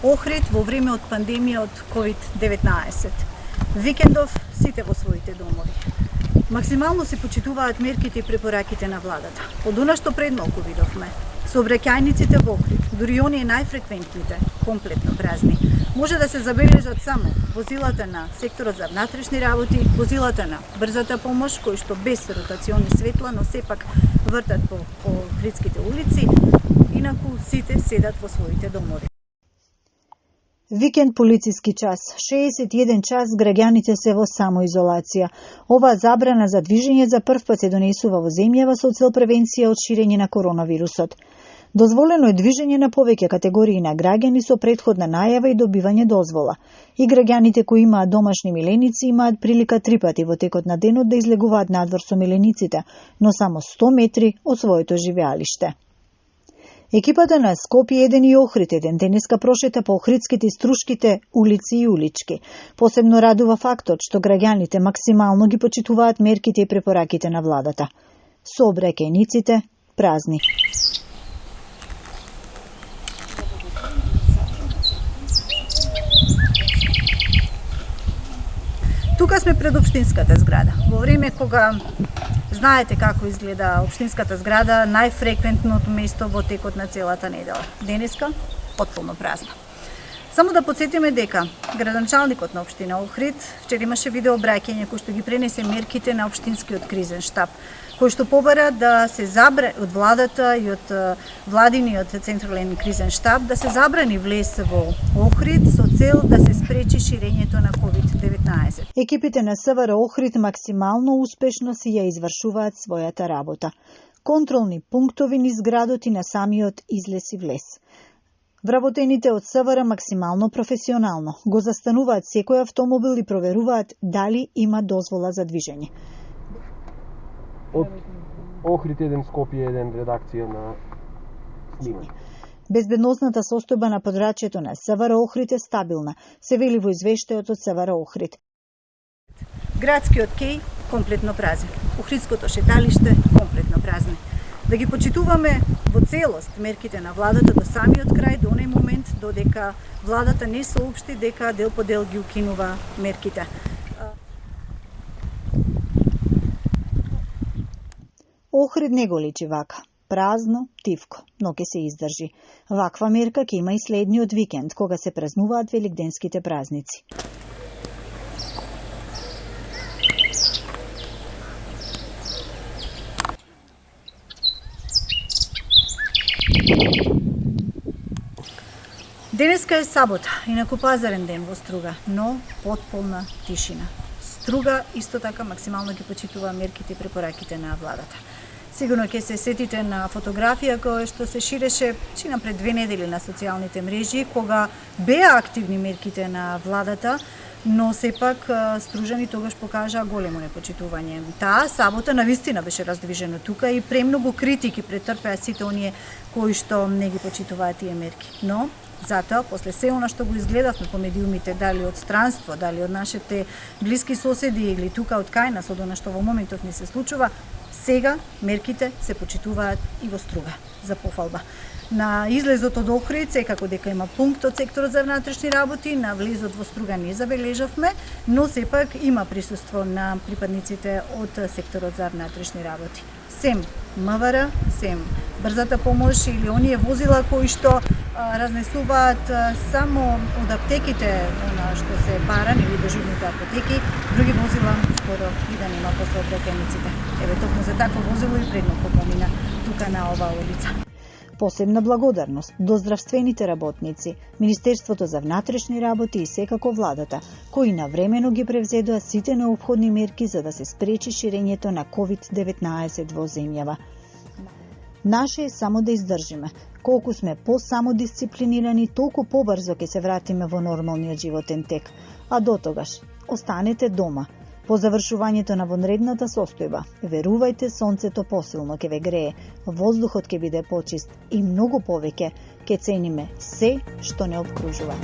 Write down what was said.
Охрид во време од пандемија од COVID-19. Викендов сите во своите домови. Максимално се почитуваат мерките и препораките на владата. Од она што пред малку видовме, сообраќајниците во Охрид, дури оние најфреквентните, комплетно празни. Може да се забележат само возилата на секторот за внатрешни работи, возилата на брзата помош, кои што без ротациони светла, но сепак вртат по охридските улици, инаку сите седат во своите домови. Викенд полициски час, 61 час граѓаните се во самоизолација. Оваа забрана за движење за прв пат се донесува во земјава со цел превенција од ширење на коронавирусот. Дозволено е движење на повеќе категории на граѓани со претходна најава и добивање дозвола. И граѓаните кои имаат домашни миленици имаат прилика 3 пати во текот на денот да излегуваат надвор со милениците, но само 100 метри од своето живеалиште. Екипата на Скопје 1 и Охрид 1 денеска прошета по охридските и струшките улици и улички. Посебно радува фактот што граѓаните максимално ги почитуваат мерките и препораките на владата. Сообраќајниците празни. Тука сме пред општинската зграда. Во време кога знаете како изгледа општинската зграда, најфреквентното место во текот на целата недела. Денеска потполно празна. Само да подсетиме дека градоначалникот на општина Охрид вчера имаше видео обраќање кој што ги пренесе мерките на општинскиот кризен штаб, кој што побара да се забрани од владата и од владиниот централен кризен штаб да се забрани влез во Охрид со цел да се спречи ширењето на COVID-19. Екипите на СВР Охрид максимално успешно си ја извршуваат својата работа. Контролни пунктови низ градот и на самиот излез и влез. Вработените од СВР максимално професионално го застануваат секој автомобил и проверуваат дали има дозвола за движење. Од Охрид 1 Скопје 1 редакција на снимање. Безбедносната состојба на подрачјето на СВР Охрид е стабилна, се вели во извештајот од СВР Охрид. Градскиот кеј комплетно празен, Охридското шеталиште комплетно празни. Да ги почитуваме во целост мерките на владата до самиот крај, до оној момент додека владата не соопшти дека дел по дел ги укинува мерките. Охрид не го личи вака. Празно, тивко, но ќе се издржи. Ваква мерка ќе има и следниот викенд, кога се празнуваат великденските празници. Денеска е сабота, инаку пазарен ден во Струга, но потполна тишина. Струга исто така максимално ги почитува мерките и препораките на владата. Сигурно ќе се сетите на фотографија која што се ширеше чина пред 2 недели на социјалните мрежи, кога беа активни мерките на владата, но сепак стружани тогаш покажаа големо непочитување. Таа сабота навистина беше раздвижено тука и премногу критики претрпеа сите оние кои што не ги почитуваат тие мерки. Но затоа, после се она што го изгледавме по медиумите, дали од странство, дали од нашите блиски соседи или тука од кај нас, од она што во моментов не се случува, сега мерките се почитуваат и во Струга, за пофалба. На излезот од Охрид, секако дека има пункт од секторот за внатрешни работи, на влезот во Струга не забележавме, но сепак има присуство на припадниците од секторот за внатрешни работи. Сем МВР, сем брзата помош или оние возила кои што разнесуваат само од аптеките она што се баран или дежурните апотеки, други возила скоро и да нема по сообраќајниците. Еве токму за такво возило и предноко помина тука на оваа улица. Посебна благодарност до здравствените работници, Министерството за внатрешни работи и секако владата, кои навремено ги превзедоа сите неопходни мерки за да се спречи ширењето на COVID-19 во земјава. Наше е само да издржиме. Колку сме по-самодисциплинирани, толку побрзо ќе се вратиме во нормалниот животен тек. А до тогаш, останете дома. По завршувањето на вонредната состојба, верувајте, сонцето посилно ќе ве грее, воздухот ќе биде почист и многу повеќе ќе цениме се што не обкружува.